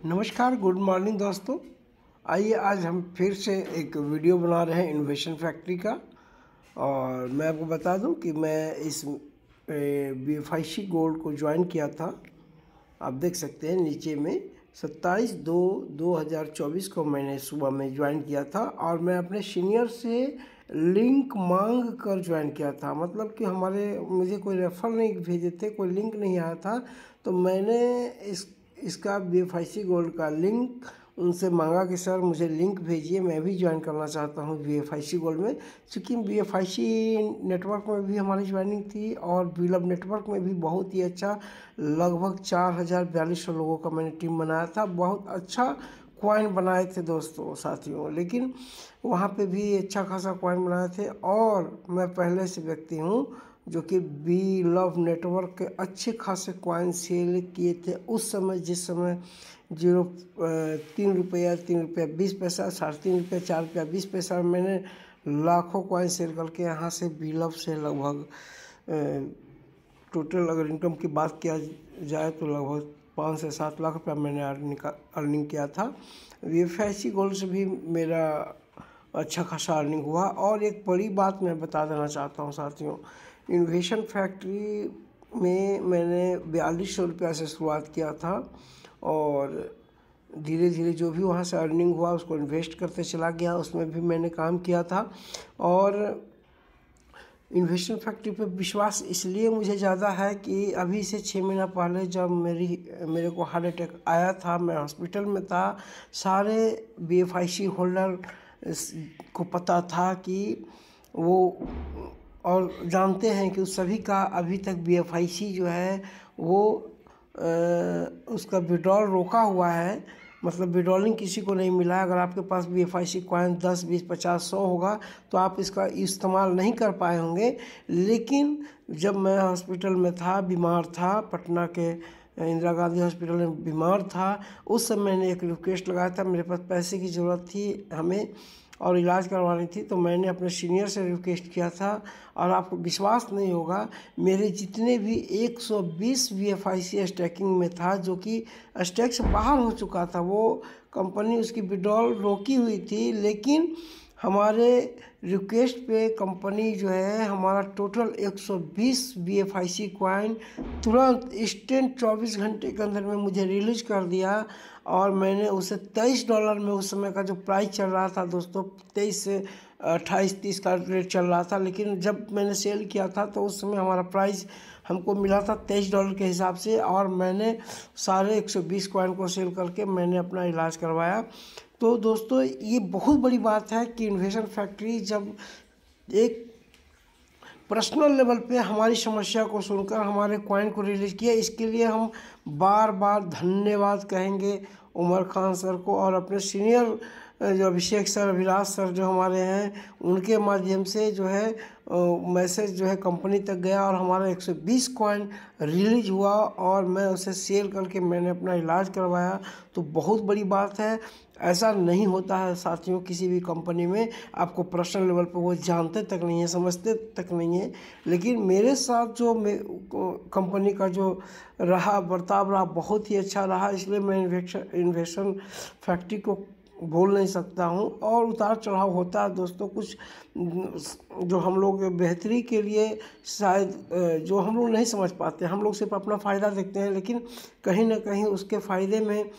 नमस्कार, good morning दोस्तों। आइए आज हम फिर से एक वीडियो बना रहे हैं इन्वेशन फैक्ट्री का। और मैं आपको बता दूं कि मैं इस BFIC गोल्ड को ज्वाइन किया था। आप देख सकते हैं नीचे में 27/2/2024 को मैंने सुबह में ज्वाइन किया था और मैं अपने सीनियर से लिंक मांग कर ज्वाइन किया था। मतलब कि मुझे कोई रेफर नहीं भेजे थे, कोई लिंक नहीं आया था, तो मैंने इसका BFIC गोल्ड का लिंक उनसे मांगा कि सर मुझे लिंक भेजिए, मैं भी ज्वाइन करना चाहता हूँ BFIC गोल्ड में। क्योंकि BFIC नेटवर्क में भी हमारी ज्वाइनिंग थी और बीलब नेटवर्क में भी बहुत ही अच्छा, लगभग 4042 लोगों का मैंने टीम बनाया था। बहुत अच्छा कॉइन बनाए थे दोस्तों, साथियों। लेकिन वहाँ पे भी अच्छा खासा कॉइन बनाए थे और मैं पहले से व्यक्ति हूँ जो कि बीलब नेटवर्क के अच्छे खासे कॉइन सेल किए थे उस समय, जिस समय 3 रुपया 3 रुपया 20 पैसा, 3.5 रुपया 4 रुपया 20 पैसा मैंने लाखों कॉइन सेल करके यहाँ से बीलब से लगभग टोटल अगर इनकम की बात किया जाए तो लगभग 5 से 7 लाख रुपया मैंने अर्निंग किया था। BFIC गोल्ड से भी मेरा अच्छा खासा अर्निंग हुआ। और एक बड़ी बात मैं बता देना चाहता हूँ साथियों, इन्वेशन फैक्ट्री में मैंने 4200 रुपया से शुरुआत किया था और धीरे धीरे जो भी वहाँ से अर्निंग हुआ उसको इन्वेस्ट करते चला गया। उसमें भी मैंने काम किया था और इन्वेस्टमेंट फैक्ट्री पे विश्वास इसलिए मुझे ज़्यादा है कि अभी से 6 महीना पहले जब मेरे को हार्ट अटैक आया था, मैं हॉस्पिटल में था। सारे BFIC होल्डर को पता था कि वो और जानते हैं कि उस सभी का अभी तक BFIC जो है वो उसका विड्रॉल रोका हुआ है। मतलब विड्रॉलिंग किसी को नहीं मिला है। अगर आपके पास BFIC कॉइन 10, 20, 50, 100 होगा तो आप इसका इस्तेमाल नहीं कर पाए होंगे। लेकिन जब मैं हॉस्पिटल में था, बीमार था, पटना के इंदिरा गांधी हॉस्पिटल में बीमार था, उस समय मैंने एक रिक्वेस्ट लगाया था। मेरे पास पैसे की ज़रूरत थी हमें और इलाज करवानी थी, तो मैंने अपने सीनियर से रिक्वेस्ट किया था। और आपको विश्वास नहीं होगा, मेरे जितने भी 120 BFIC स्टैकिंग में था, जो कि स्टैक से बाहर हो चुका था। वो कंपनी उसकी विड्रॉल रोकी हुई थी, लेकिन हमारे रिक्वेस्ट पे कंपनी जो है हमारा टोटल 120 BFIC कॉइन तुरंत इंस्टेंट 24 घंटे के अंदर में मुझे रिलीज कर दिया। और मैंने उसे $23 में, उस समय का जो प्राइस चल रहा था दोस्तों, 23 से 28-30 का रेट चल रहा था। लेकिन जब मैंने सेल किया था तो उस समय हमारा प्राइस हमको मिला था $23 के हिसाब से और मैंने सारे 120 कॉइन को सेल करके मैंने अपना इलाज करवाया। तो दोस्तों ये बहुत बड़ी बात है कि इन्वेशन फैक्ट्री जब एक पर्सनल लेवल पे हमारी समस्या को सुनकर हमारे कॉइन को रिलीज किया, इसके लिए हम बार बार धन्यवाद कहेंगे उमर खान सर को। और अपने सीनियर जो अभिषेक सर, अभिलाष सर जो हमारे हैं, उनके माध्यम से जो है मैसेज जो है कंपनी तक गया और हमारा 120 कॉइन रिलीज हुआ और मैं उसे सेल करके मैंने अपना इलाज करवाया। तो बहुत बड़ी बात है। ऐसा नहीं होता है साथियों किसी भी कंपनी में, आपको पर्सनल लेवल पर वो जानते तक नहीं है, समझते तक नहीं है। लेकिन मेरे साथ जो कंपनी का जो बर्ताव रहा बहुत ही अच्छा रहा, इसलिए मैं इन्वेस्टमेंट फैक्ट्री को बोल नहीं सकता हूँ। और उतार चढ़ाव होता है दोस्तों, कुछ जो हम लोग बेहतरी के लिए शायद जो हम लोग नहीं समझ पाते, हम लोग सिर्फ अपना फ़ायदा देखते हैं, लेकिन कहीं ना कहीं उसके फ़ायदे में,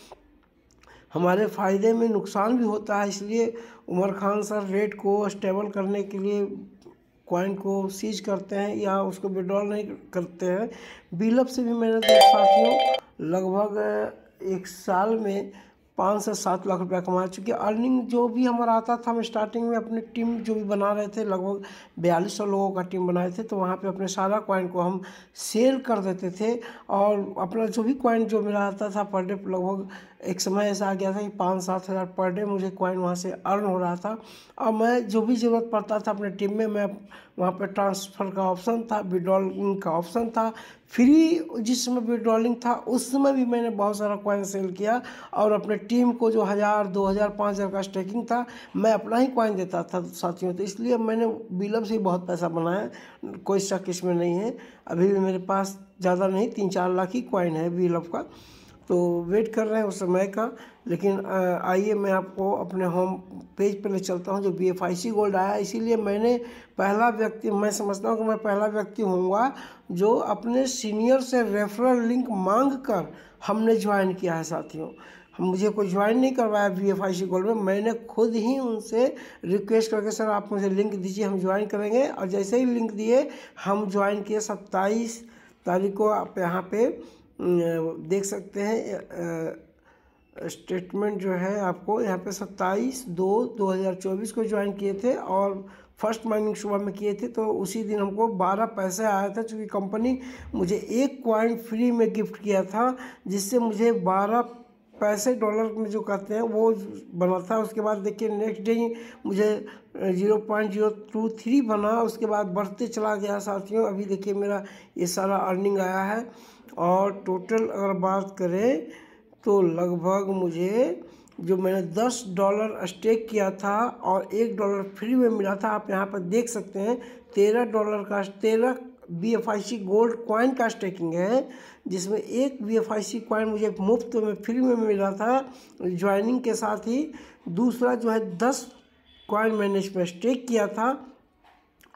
हमारे फ़ायदे में नुकसान भी होता है। इसलिए उमर खान सर रेट को स्टेबल करने के लिए कॉइन को सीज करते हैं या उसको विड्रॉल नहीं करते हैं। बीलब से भी मैंने साथियों लगभग 1 साल में 5 से 7 लाख रुपया कमा चुके। अर्निंग जो भी हमारा आता था, हम स्टार्टिंग में अपनी टीम जो भी बना रहे थे, लगभग 4200 लोगों का टीम बनाए थे, तो वहाँ पे अपने सारा कॉइन को हम सेल कर देते थे और अपना जो भी कॉइन जो मेरा आता था पर डे, लगभग एक समय ऐसा आ गया था कि 5-7 हज़ार पर डे मुझे कॉइन वहाँ से अर्न हो रहा था। और मैं जो भी ज़रूरत पड़ता था अपने टीम में, मैं वहाँ पर ट्रांसफ़र का ऑप्शन था, विड्रॉलिंग का ऑप्शन था, फ्री जिस समय विड्रॉलिंग था उस समय भी मैंने बहुत सारा कॉइन सेल किया। और अपने टीम को जो 1000, 2000, 5000 का स्टेकिंग था, मैं अपना ही कॉइन देता था साथियों। तो इसलिए मैंने बीलब से बहुत पैसा बनाया, कोई शक इसमें नहीं है। अभी भी मेरे पास ज़्यादा नहीं, 3-4 लाख ही कॉइन है बीलब का। तो वेट कर रहे हैं उस समय का। लेकिन आइए मैं आपको अपने होम पेज पर ले चलता हूं जो BFIC गोल्ड आया। इसीलिए मैं समझता हूं कि मैं पहला व्यक्ति होऊंगा जो अपने सीनियर से रेफरल लिंक मांग कर हमने ज्वाइन किया है साथियों। मुझे कोई ज्वाइन नहीं करवाया BFIC गोल्ड में, मैंने खुद ही उनसे रिक्वेस्ट करके सर आप मुझे लिंक दीजिए हम ज्वाइन करेंगे, और जैसे ही लिंक दिए हम ज्वाइन किए। 27 तारीख को आप यहाँ पे देख सकते हैं स्टेटमेंट जो है आपको यहाँ पे 27/2/2024 को ज्वाइन किए थे और फर्स्ट माइनिंग सुबह में किए थे। तो उसी दिन हमको 12 पैसे आया था, चूँकि कंपनी मुझे 1 कॉइन फ्री में गिफ्ट किया था, जिससे मुझे 12 पैसे डॉलर में जो कहते हैं वो बना था। उसके बाद देखिए नेक्स्ट डे ही मुझे 0.023 बना, उसके बाद बढ़ते चला गया साथियों। अभी देखिए मेरा ये सारा अर्निंग आया है, और टोटल अगर बात करें तो लगभग मुझे जो मैंने $10 स्टेक किया था और $1 फ्री में मिला था, आप यहाँ पर देख सकते हैं $13 का 13 BFIC गोल्ड कॉइन का स्टेकिंग है, जिसमें एक BFIC कॉइन मुझे मुफ्त में फ्री में मिला था ज्वाइनिंग के साथ ही। दूसरा जो है 10 कॉइन मैंने इसमें स्टेक किया था,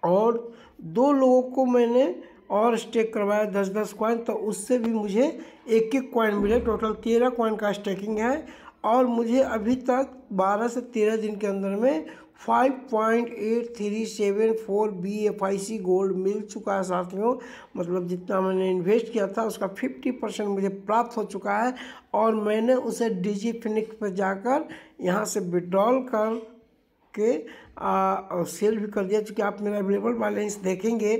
और 2 लोगों को मैंने और स्टेक करवाया 10-10 कॉइन, तो उससे भी मुझे 1-1 कॉइन मिले। टोटल 13 कॉइन का स्टेकिंग है, और मुझे अभी तक 12 से 13 दिन के अंदर में 5.8374 BFIC गोल्ड मिल चुका है साथियों। मतलब जितना मैंने इन्वेस्ट किया था उसका 50% मुझे प्राप्त हो चुका है, और मैंने उसे DigiFinex पर जाकर यहाँ से विड्रॉल कर के सेल भी कर दिया। चूँकि आप मेरा अवेलेबल बैलेंस देखेंगे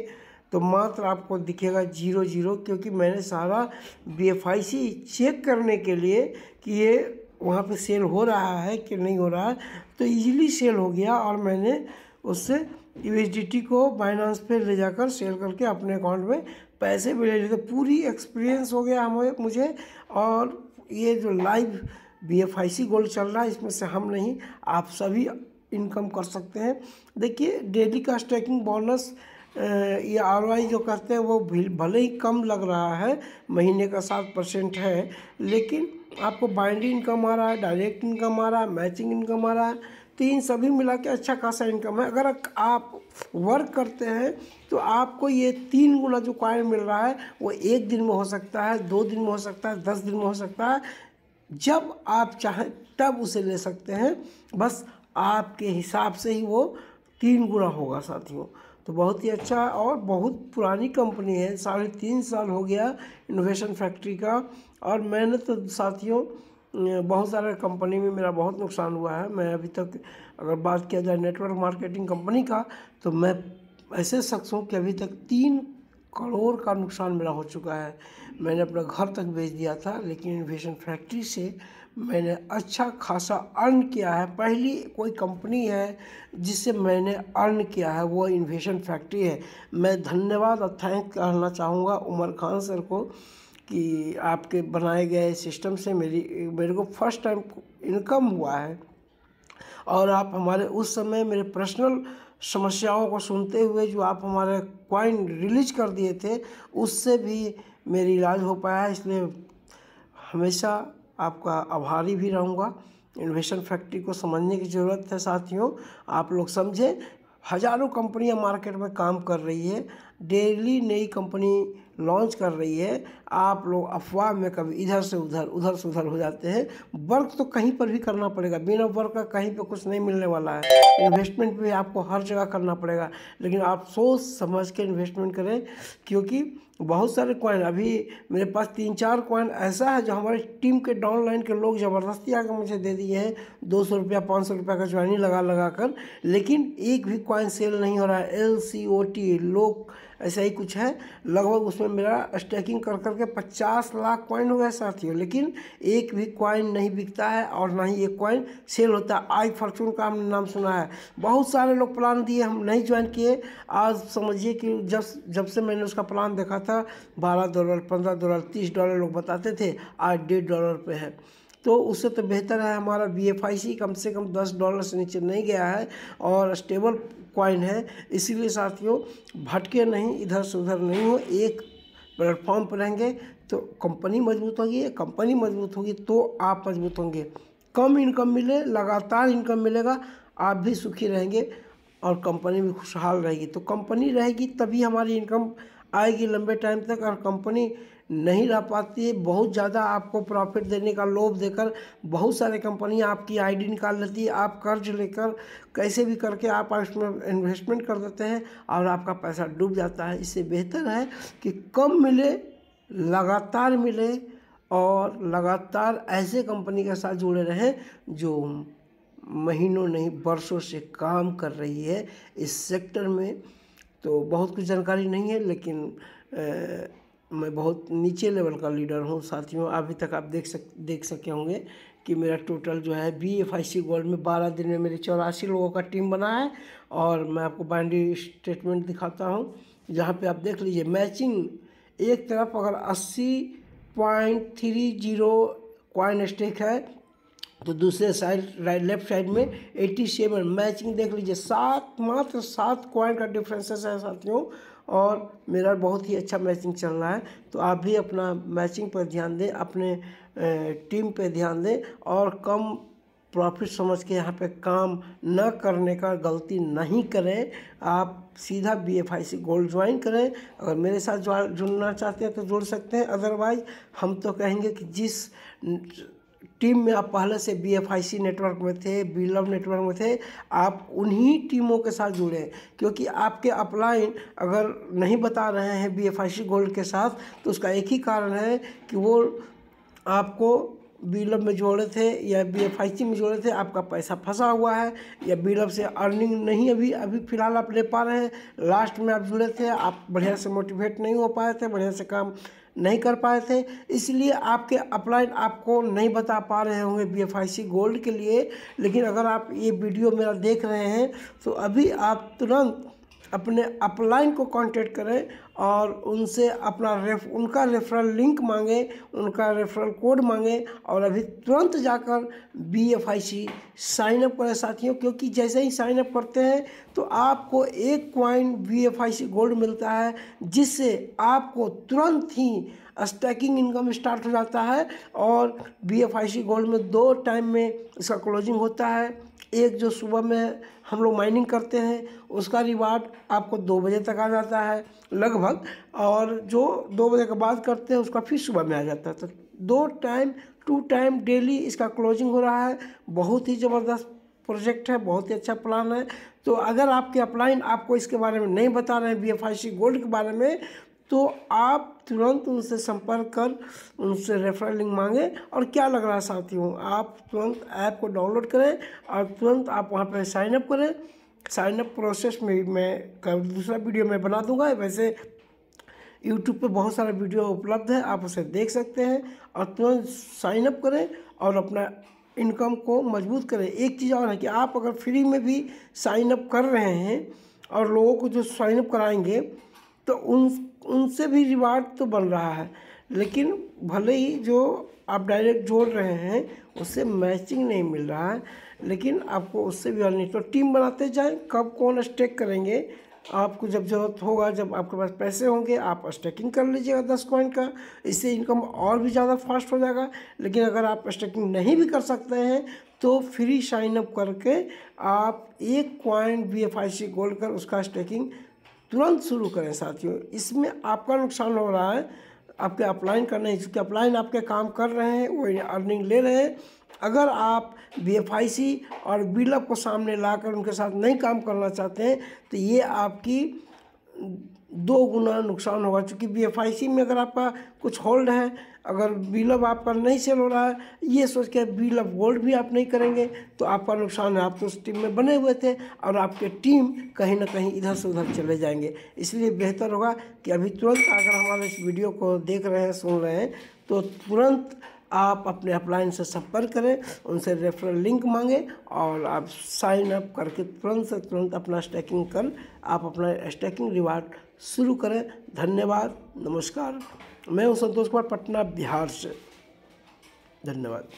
तो मात्र आपको दिखेगा 0 क्योंकि मैंने सारा BFIC चेक करने के लिए कि ये वहाँ पे सेल हो रहा है कि नहीं हो रहा है, तो इजीली सेल हो गया, और मैंने उससे USDT को बाइनांस पे ले जाकर सेल करके अपने अकाउंट में पैसे भी ले लिए। तो पूरी एक्सपीरियंस हो गया मुझे। और ये जो लाइव BFIC गोल्ड चल रहा है, इसमें से हम नहीं आप सभी इनकम कर सकते हैं। देखिए डेली का स्टेकिंग बोनस ये ROI जो कहते हैं वो भले ही कम लग रहा है, महीने का 7% है, लेकिन आपको बाइनरी इनकम आ रहा है, डायरेक्ट इनकम आ रहा है, मैचिंग इनकम आ रहा है, तो इन सभी मिला के अच्छा खासा इनकम है। अगर आप वर्क करते हैं तो आपको ये 3 गुना जो कॉइन मिल रहा है वो 1 दिन में हो सकता है, 2 दिन में हो सकता है, 10 दिन में हो सकता है। जब आप चाहें तब उसे ले सकते हैं, बस आपके हिसाब से ही वो 3 गुना होगा साथियों। तो बहुत ही अच्छा, और बहुत पुरानी कंपनी है, 3.5 साल हो गया इनोवेशन फैक्ट्री का। और मैंने तो साथियों बहुत सारे कंपनी में मेरा बहुत नुकसान हुआ है। मैं अभी तक अगर बात किया जाए नेटवर्क मार्केटिंग कंपनी का, तो मैं ऐसे शख्स हूँ कि अभी तक 3 करोड़ का नुकसान मेरा हो चुका है। मैंने अपना घर तक बेच दिया था, लेकिन इनोवेशन फैक्ट्री से मैंने अच्छा खासा अर्न किया है। पहली कोई कंपनी है जिससे मैंने अर्न किया है वो इनोवेशन फैक्ट्री है। मैं धन्यवाद और थैंक करना चाहूँगा उमर खान सर को कि आपके बनाए गए सिस्टम से मेरे को फर्स्ट टाइम इनकम हुआ है, और आप हमारे उस समय मेरे पर्सनल समस्याओं को सुनते हुए जो आप हमारे कॉइन रिलीज कर दिए थे उससे भी मेरी इलाज हो पाया है। इसलिए हमेशा आपका आभारी भी रहूँगा। इनोवेशन फैक्ट्री को समझने की ज़रूरत है साथियों, आप लोग समझें। हज़ारों कंपनियां मार्केट में काम कर रही है, डेली नई कंपनी लॉन्च कर रही है। आप लोग अफवाह में कभी इधर से उधर हो जाते हैं। वर्क तो कहीं पर भी करना पड़ेगा, बिना वर्क का कहीं पे कुछ नहीं मिलने वाला है। इन्वेस्टमेंट भी आपको हर जगह करना पड़ेगा, लेकिन आप सोच समझ के इन्वेस्टमेंट करें, क्योंकि बहुत सारे कॉइन अभी मेरे पास 3-4 कॉइन ऐसा है जो हमारी टीम के डाउनलाइन के लोग ज़बरदस्ती आकर मुझे दे दिए हैं 200 रुपया 500 रुपया का ज्वाइनिंग लगा कर, लेकिन एक भी कॉइन सेल नहीं हो रहा है। LCOT लोग ऐसा ही कुछ है, लगभग उसमें मेरा स्टैकिंग कर करके 50 लाख कॉइन हो गए साथियों, लेकिन एक भी कॉइन नहीं बिकता है और ना ही एक कॉइन सेल होता है। आई फॉर्चून का हमने नाम सुना है, बहुत सारे लोग प्लान दिए, हम नहीं ज्वाइन किए। आज समझिए कि जब से मैंने उसका प्लान देखा था $12, $15, $30 लोग बताते थे, आज $1.5 पे है। तो उससे तो बेहतर है हमारा BFIC कम से कम $10 से नीचे नहीं गया है और स्टेबल कॉइन है। इसीलिए साथियों भटके नहीं, इधर से उधर नहीं हो, एक प्लेटफॉर्म पर रहेंगे तो कंपनी मजबूत होगी, कंपनी मजबूत होगी तो आप मजबूत होंगे। कम इनकम मिले, लगातार इनकम मिलेगा, आप भी सुखी रहेंगे और कंपनी भी खुशहाल रहेगी। तो कंपनी रहेगी तभी हमारी इनकम आएगी लंबे टाइम तक। और कंपनी नहीं रह पाती है, बहुत ज़्यादा आपको प्रॉफिट देने का लोभ देकर बहुत सारे कंपनियां आपकी आईडी निकाल लेती है। आप कर्ज लेकर कैसे भी करके आप इसमें इन्वेस्टमेंट कर देते हैं और आपका पैसा डूब जाता है। इससे बेहतर है कि कम मिले, लगातार मिले और लगातार ऐसे कंपनी के साथ जुड़े रहें जो महीनों नहीं वर्षों से काम कर रही है इस सेक्टर में। तो बहुत कुछ जानकारी नहीं है, लेकिन मैं बहुत नीचे लेवल का लीडर हूँ साथियों। अभी तक आप देख सके होंगे कि मेरा टोटल जो है BFIC गोल्ड में 12 दिन में मेरी 84 लोगों का टीम बना है। और मैं आपको बाइनरी स्टेटमेंट दिखाता हूँ, जहाँ पे आप देख लीजिए मैचिंग एक तरफ अगर 80.30 कॉइन स्टेक है तो दूसरे साइड लेफ्ट साइड में 87 मैचिंग देख लीजिए। मात्र 7 कॉइन का डिफरेंसेस है साथियों, और मेरा बहुत ही अच्छा मैचिंग चल रहा है। तो आप भी अपना मैचिंग पर ध्यान दें, अपने टीम पे ध्यान दें और कम प्रॉफिट समझ के यहाँ पे काम न करने का गलती नहीं करें। आप सीधा BFIC गोल्ड ज्वाइन करें। अगर मेरे साथ जुड़ना चाहते हैं तो जुड़ सकते हैं, अदरवाइज हम तो कहेंगे कि जिस टीम में आप पहले से BFIC नेटवर्क में थे, बीलव नेटवर्क में थे, आप उन्हीं टीमों के साथ जुड़े। क्योंकि आपके अपलाइन अगर नहीं बता रहे हैं BFIC गोल्ड के साथ, तो उसका एक ही कारण है कि वो आपको बीलव में जोड़े थे या BFIC में जोड़े थे, आपका पैसा फंसा हुआ है या बीलव से अर्निंग नहीं अभी फ़िलहाल आप ले पा रहे हैं। लास्ट में आप जुड़े थे, आप बढ़िया से मोटिवेट नहीं हो पाए थे, बढ़िया से काम नहीं कर पाए थे, इसलिए आपके अपलाइन आपको नहीं बता पा रहे होंगे BFIC गोल्ड के लिए। लेकिन अगर आप ये वीडियो मेरा देख रहे हैं तो अभी आप तुरंत अपने अपलाइन को कांटेक्ट करें और उनसे उनका रेफरल लिंक मांगें, उनका रेफरल कोड मांगें और अभी तुरंत जाकर BFIC साइन अप करें साथियों। क्योंकि जैसे ही साइन अप करते हैं तो आपको 1 कॉइन BFIC गोल्ड मिलता है, जिससे आपको तुरंत ही स्टैकिंग इनकम स्टार्ट हो जाता है। और BFIC गोल्ड में 2 टाइम में इसका क्लोजिंग होता है। एक जो सुबह में हम लोग माइनिंग करते हैं उसका रिवार्ड आपको 2 बजे तक आ जाता है लगभग, और जो 2 बजे के बाद करते हैं उसका फिर सुबह में आ जाता है। तो 2 टाइम डेली इसका क्लोजिंग हो रहा है। बहुत ही ज़बरदस्त प्रोजेक्ट है, बहुत ही अच्छा प्लान है। तो अगर आपके अपलाइन आपको इसके बारे में नहीं बता रहे हैं BFIC गोल्ड के बारे में, तो आप तुरंत उनसे संपर्क कर उनसे रेफरल लिंक मांगें। और क्या लग रहा है साथियों, आप तुरंत ऐप को डाउनलोड करें और तुरंत आप वहां पर साइन अप करें। साइन अप प्रोसेस में मैं दूसरा वीडियो में बना दूंगा। वैसे यूट्यूब पे बहुत सारा वीडियो उपलब्ध है, आप उसे देख सकते हैं और तुरंत साइन अप करें और अपना इनकम को मजबूत करें। एक चीज़ और है कि आप अगर फ्री में भी साइन अप कर रहे हैं और लोगों को जो साइन अप कराएंगे तो उनसे भी रिवार्ड तो बन रहा है, लेकिन भले ही जो आप डायरेक्ट जोड़ रहे हैं उससे मैचिंग नहीं मिल रहा है, लेकिन आपको उससे भी अर्निंग। तो टीम बनाते जाएं, कब कौन स्टेक करेंगे, आपको जब ज़रूरत होगा, जब आपके पास पैसे होंगे आप स्टेकिंग कर लीजिएगा 10 कॉइन का, इससे इनकम और भी ज़्यादा फास्ट हो जाएगा। लेकिन अगर आप स्टेकिंग नहीं भी कर सकते हैं तो फ्री साइन अप करके आप 1 कॉइन BFIC गोल्ड कर उसका स्टेकिंग तुरंत शुरू करें साथियों। इसमें आपका नुकसान हो रहा है, आपके अपलाइन का नहीं, क्योंकि अपलाइन आपके काम कर रहे हैं, वो अर्निंग ले रहे हैं। अगर आप BFIC और बीलव को सामने लाकर उनके साथ नहीं काम करना चाहते हैं तो ये आपकी 2 गुना नुकसान होगा। क्योंकि BFIC में अगर आपका कुछ होल्ड है, अगर बीलव आपका नहीं सेल हो रहा है, ये सोच के बीलव गोल्ड भी आप नहीं करेंगे तो आपका नुकसान है। आप तो उस टीम में बने हुए थे और आपके टीम कहीं ना कहीं इधर से उधर चले जाएंगे। इसलिए बेहतर होगा कि अभी तुरंत अगर हमारे इस वीडियो को देख रहे हैं, सुन रहे हैं, तो तुरंत आप अपने अपलाइन से संपर्क करें, उनसे रेफरल लिंक मांगें और आप साइन अप करके तुरंत से तुरंत अपना स्टेकिंग कर आप अपना स्टेकिंग रिवार्ड शुरू करें। धन्यवाद, नमस्कार। मैं हूं संतोष कुमार, पटना, बिहार से। धन्यवाद।